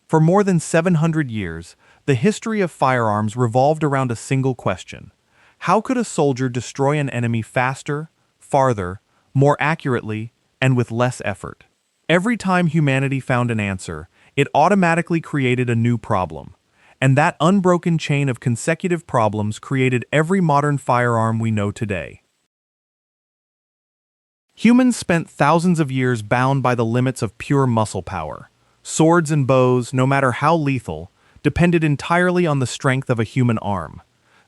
For more than 700 years, the history of firearms revolved around a single question. How could a soldier destroy an enemy faster, farther, more accurately, and with less effort? Every time humanity found an answer, it automatically created a new problem. And that unbroken chain of consecutive problems created every modern firearm we know today. Humans spent thousands of years bound by the limits of pure muscle power. Swords and bows, no matter how lethal, depended entirely on the strength of a human arm.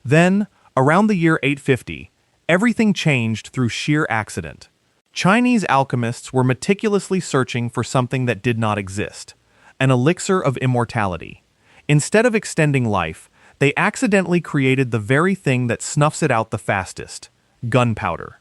Then, around the year 850, everything changed through sheer accident. Chinese alchemists were meticulously searching for something that did not exist, an elixir of immortality. Instead of extending life, they accidentally created the very thing that snuffs it out the fastest: gunpowder.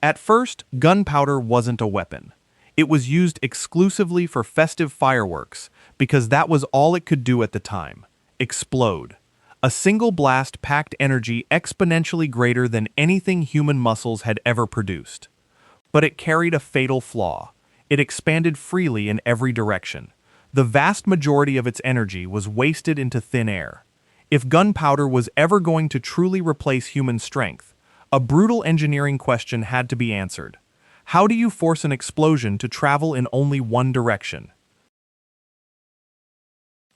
At first, gunpowder wasn't a weapon. It was used exclusively for festive fireworks because that was all it could do at the time: explode. A single blast packed energy exponentially greater than anything human muscles had ever produced. But it carried a fatal flaw. It expanded freely in every direction. The vast majority of its energy was wasted into thin air. If gunpowder was ever going to truly replace human strength, a brutal engineering question had to be answered. How do you force an explosion to travel in only one direction?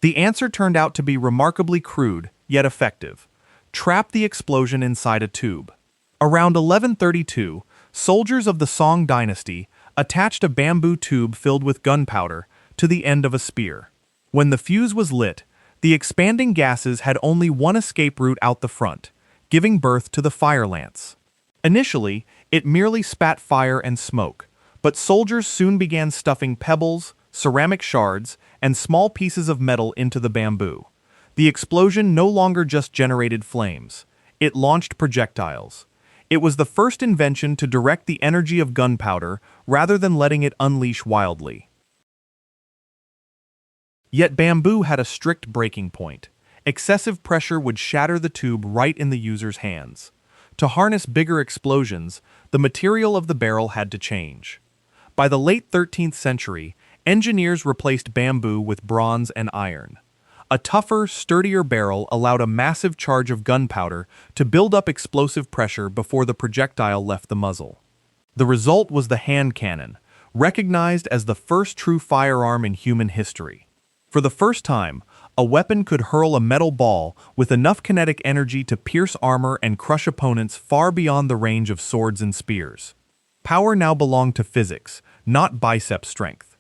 The answer turned out to be remarkably crude, yet effective. Trap the explosion inside a tube. Around 1132, soldiers of the Song dynasty attached a bamboo tube filled with gunpowder to the end of a spear. When the fuse was lit, the expanding gases had only one escape route out the front, giving birth to the fire lance. Initially, it merely spat fire and smoke, but soldiers soon began stuffing pebbles, ceramic shards, and small pieces of metal into the bamboo. The explosion no longer just generated flames. It launched projectiles. It was the first invention to direct the energy of gunpowder rather than letting it unleash wildly. Yet bamboo had a strict breaking point. Excessive pressure would shatter the tube right in the user's hands. To harness bigger explosions, the material of the barrel had to change. By the late 13th century, engineers replaced bamboo with bronze and iron. A tougher, sturdier barrel allowed a massive charge of gunpowder to build up explosive pressure before the projectile left the muzzle. The result was the hand cannon, recognized as the first true firearm in human history. For the first time, a weapon could hurl a metal ball with enough kinetic energy to pierce armor and crush opponents far beyond the range of swords and spears. Power now belonged to physics, not bicep strength.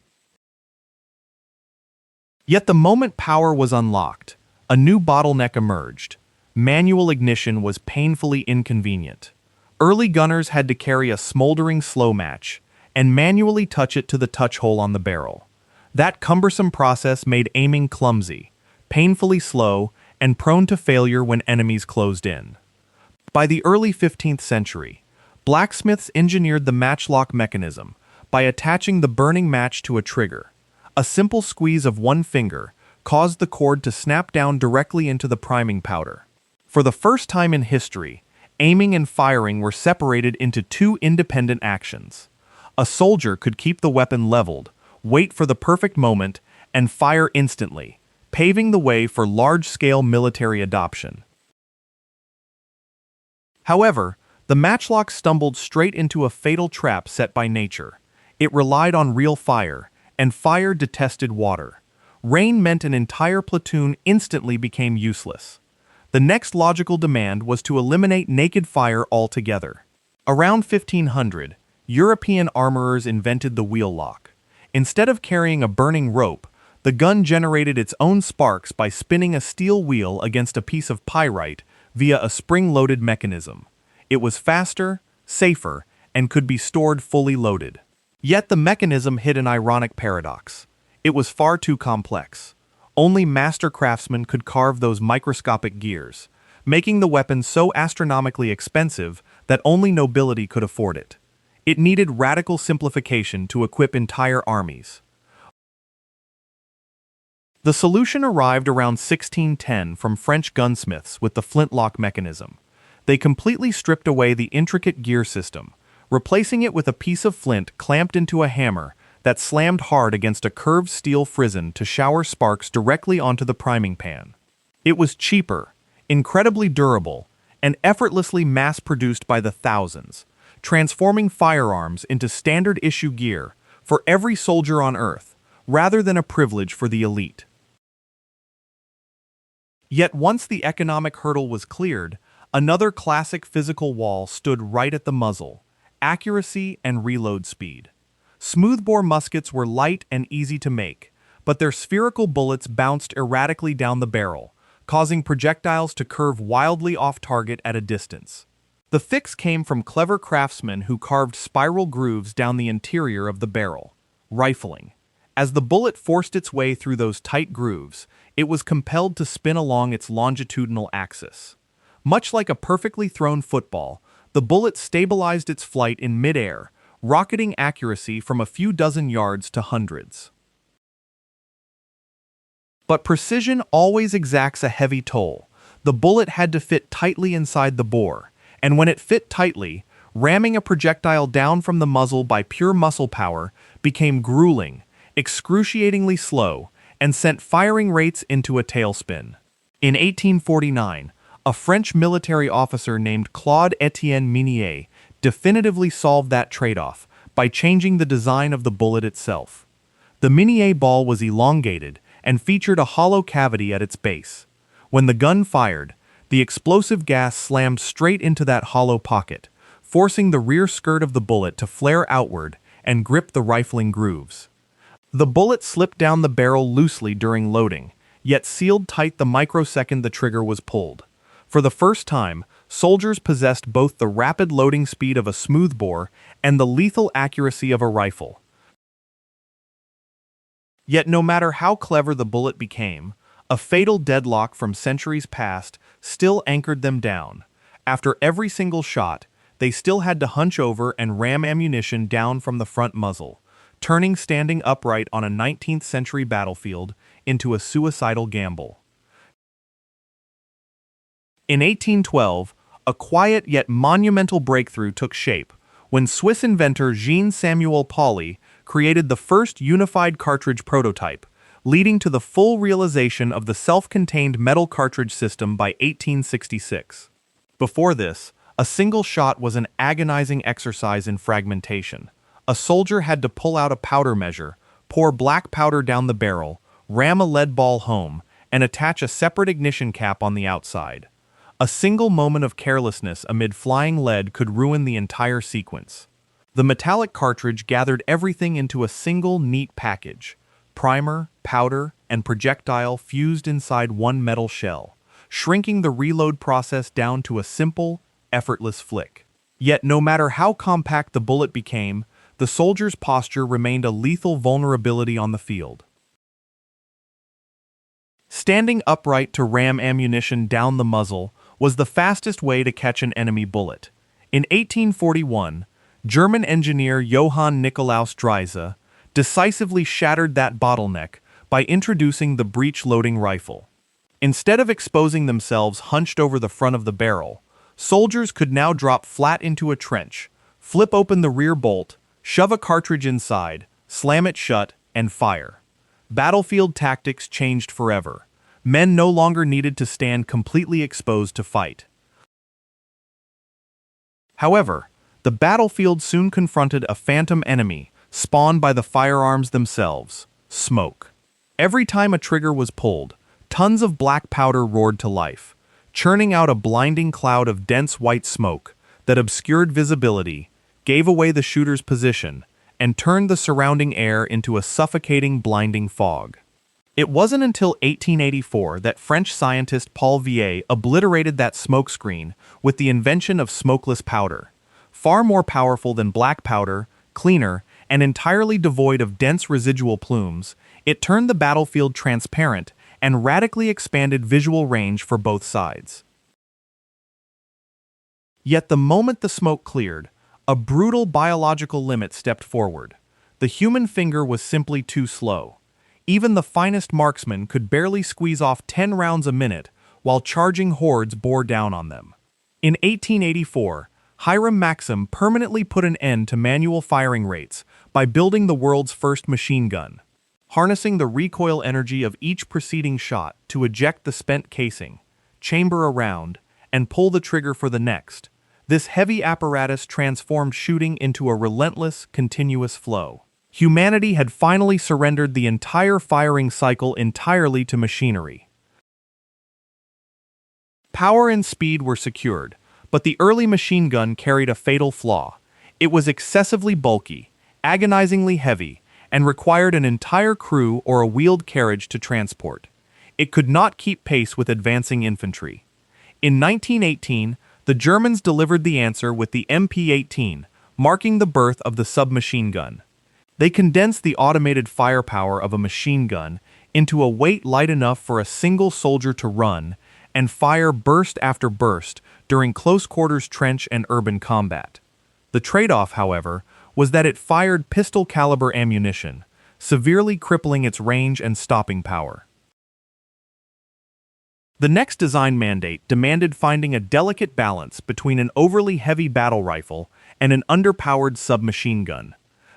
Yet the moment power was unlocked, a new bottleneck emerged. Manual ignition was painfully inconvenient. Early gunners had to carry a smoldering slow match and manually touch it to the touch hole on the barrel. That cumbersome process made aiming clumsy, painfully slow, and prone to failure when enemies closed in. By the early 15th century, blacksmiths engineered the matchlock mechanism by attaching the burning match to a trigger. A simple squeeze of one finger caused the cord to snap down directly into the priming powder. For the first time in history, aiming and firing were separated into two independent actions. A soldier could keep the weapon leveled, wait for the perfect moment, and fire instantly, paving the way for large-scale military adoption. However, the matchlock stumbled straight into a fatal trap set by nature. It relied on real fire, and fire detested water. Rain meant an entire platoon instantly became useless. The next logical demand was to eliminate naked fire altogether. Around 1500, European armorers invented the wheel lock. Instead of carrying a burning rope, the gun generated its own sparks by spinning a steel wheel against a piece of pyrite via a spring-loaded mechanism. It was faster, safer, and could be stored fully loaded. Yet the mechanism hid an ironic paradox. It was far too complex. Only master craftsmen could carve those microscopic gears, making the weapon so astronomically expensive that only nobility could afford it. It needed radical simplification to equip entire armies. The solution arrived around 1610 from French gunsmiths with the flintlock mechanism. They completely stripped away the intricate gear system, replacing it with a piece of flint clamped into a hammer that slammed hard against a curved steel frizzen to shower sparks directly onto the priming pan. It was cheaper, incredibly durable, and effortlessly mass-produced by the thousands, transforming firearms into standard-issue gear for every soldier on Earth, rather than a privilege for the elite. Yet once the economic hurdle was cleared, another classic physical wall stood right at the muzzle: accuracy and reload speed. Smoothbore muskets were light and easy to make, but their spherical bullets bounced erratically down the barrel, causing projectiles to curve wildly off-target at a distance. The fix came from clever craftsmen who carved spiral grooves down the interior of the barrel. Rifling. As the bullet forced its way through those tight grooves, it was compelled to spin along its longitudinal axis. Much like a perfectly thrown football, the bullet stabilized its flight in midair, rocketing accuracy from a few dozen yards to hundreds. But precision always exacts a heavy toll. The bullet had to fit tightly inside the bore, and when it fit tightly, ramming a projectile down from the muzzle by pure muscle power became grueling, excruciatingly slow, and sent firing rates into a tailspin. In 1849, a French military officer named Claude-Étienne Minié definitively solved that trade-off by changing the design of the bullet itself. The Minié ball was elongated and featured a hollow cavity at its base. When the gun fired, the explosive gas slammed straight into that hollow pocket, forcing the rear skirt of the bullet to flare outward and grip the rifling grooves. The bullet slipped down the barrel loosely during loading, yet sealed tight the microsecond the trigger was pulled. For the first time, soldiers possessed both the rapid loading speed of a smoothbore and the lethal accuracy of a rifle. Yet no matter how clever the bullet became, a fatal deadlock from centuries past still anchored them down. After every single shot, they still had to hunch over and ram ammunition down from the front muzzle, turning standing upright on a 19th century battlefield into a suicidal gamble. In 1812, a quiet yet monumental breakthrough took shape when Swiss inventor Jean-Samuel Pauly created the first unified cartridge prototype, leading to the full realization of the self-contained metal cartridge system by 1866. Before this, a single shot was an agonizing exercise in fragmentation. A soldier had to pull out a powder measure, pour black powder down the barrel, ram a lead ball home, and attach a separate ignition cap on the outside. A single moment of carelessness amid flying lead could ruin the entire sequence. The metallic cartridge gathered everything into a single neat package: primer, powder, and projectile fused inside one metal shell, shrinking the reload process down to a simple, effortless flick. Yet no matter how compact the bullet became, the soldier's posture remained a lethal vulnerability on the field. Standing upright to ram ammunition down the muzzle was the fastest way to catch an enemy bullet. In 1841, German engineer Johann Nikolaus Dreise decisively shattered that bottleneck by introducing the breech-loading rifle. Instead of exposing themselves hunched over the front of the barrel, soldiers could now drop flat into a trench, flip open the rear bolt, shove a cartridge inside, slam it shut, and fire. Battlefield tactics changed forever. Men no longer needed to stand completely exposed to fight. However, the battlefield soon confronted a phantom enemy spawned by the firearms themselves: smoke. Every time a trigger was pulled, tons of black powder roared to life, churning out a blinding cloud of dense white smoke that obscured visibility, gave away the shooter's position, and turned the surrounding air into a suffocating, blinding fog. It wasn't until 1884 that French scientist Paul Vier obliterated that smokescreen with the invention of smokeless powder. Far more powerful than black powder, cleaner, and entirely devoid of dense residual plumes, it turned the battlefield transparent and radically expanded visual range for both sides. Yet the moment the smoke cleared, a brutal biological limit stepped forward. The human finger was simply too slow. Even the finest marksman could barely squeeze off 10 rounds a minute while charging hordes bore down on them. In 1884, Hiram Maxim permanently put an end to manual firing rates by building the world's first machine gun, harnessing the recoil energy of each preceding shot to eject the spent casing, chamber a round, and pull the trigger for the next. This heavy apparatus transformed shooting into a relentless, continuous flow. Humanity had finally surrendered the entire firing cycle entirely to machinery. Power and speed were secured, but the early machine gun carried a fatal flaw. It was excessively bulky, agonizingly heavy, and required an entire crew or a wheeled carriage to transport. It could not keep pace with advancing infantry. In 1918, the Germans delivered the answer with the MP-18, marking the birth of the submachine gun. They condensed the automated firepower of a machine gun into a weight light enough for a single soldier to run and fire burst after burst during close-quarters trench and urban combat. The trade-off, however, was that it fired pistol-caliber ammunition, severely crippling its range and stopping power. The next design mandate demanded finding a delicate balance between an overly heavy battle rifle and an underpowered submachine gun.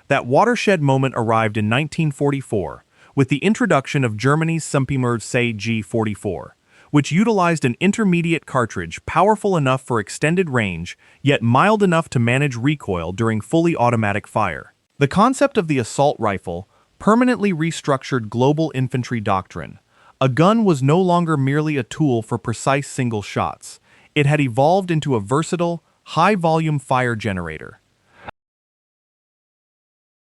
That watershed moment arrived in 1944 with the introduction of Germany's Submachine G44, which utilized an intermediate cartridge powerful enough for extended range, yet mild enough to manage recoil during fully automatic fire. The concept of the assault rifle permanently restructured global infantry doctrine. A gun was no longer merely a tool for precise single shots. It had evolved into a versatile, high-volume fire generator.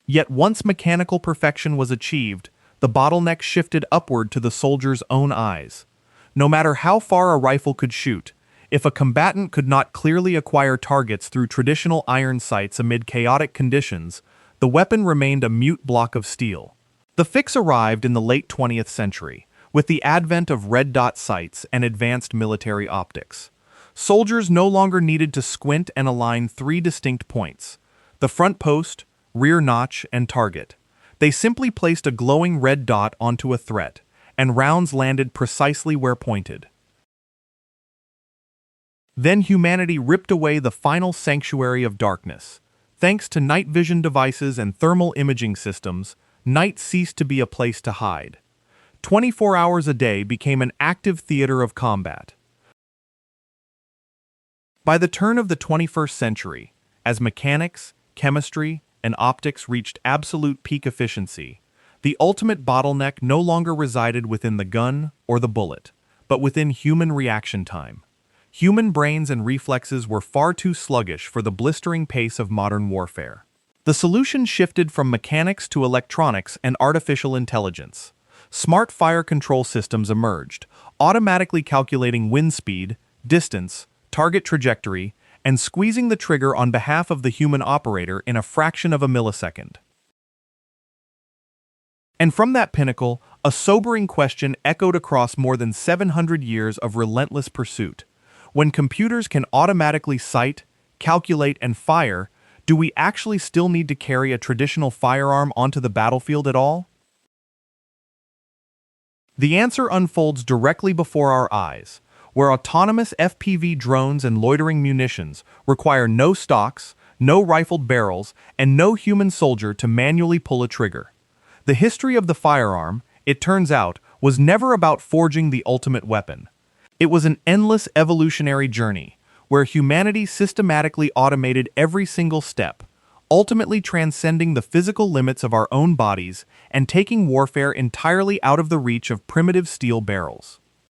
Yet once mechanical perfection was achieved, the bottleneck shifted upward to the soldier's own eyes. No matter how far a rifle could shoot, if a combatant could not clearly acquire targets through traditional iron sights amid chaotic conditions, the weapon remained a mute block of steel. The fix arrived in the late 20th century, with the advent of red dot sights and advanced military optics. Soldiers no longer needed to squint and align three distinct points: the front post, rear notch, and target. They simply placed a glowing red dot onto a threat, and rounds landed precisely where pointed. Then humanity ripped away the final sanctuary of darkness. Thanks to night vision devices and thermal imaging systems, night ceased to be a place to hide. 24 hours a day became an active theater of combat. By the turn of the 21st century, as mechanics, chemistry, and optics reached absolute peak efficiency, the ultimate bottleneck no longer resided within the gun or the bullet, but within human reaction time. Human brains and reflexes were far too sluggish for the blistering pace of modern warfare. The solution shifted from mechanics to electronics and artificial intelligence. Smart fire control systems emerged, automatically calculating wind speed, distance, target trajectory, and squeezing the trigger on behalf of the human operator in a fraction of a millisecond. And from that pinnacle, a sobering question echoed across more than 700 years of relentless pursuit. When computers can automatically sight, calculate, and fire, do we actually still need to carry a traditional firearm onto the battlefield at all? The answer unfolds directly before our eyes, where autonomous FPV drones and loitering munitions require no stocks, no rifled barrels, and no human soldier to manually pull a trigger. The history of the firearm, it turns out, was never about forging the ultimate weapon. It was an endless evolutionary journey, where humanity systematically automated every single step, ultimately transcending the physical limits of our own bodies and taking warfare entirely out of the reach of primitive steel barrels.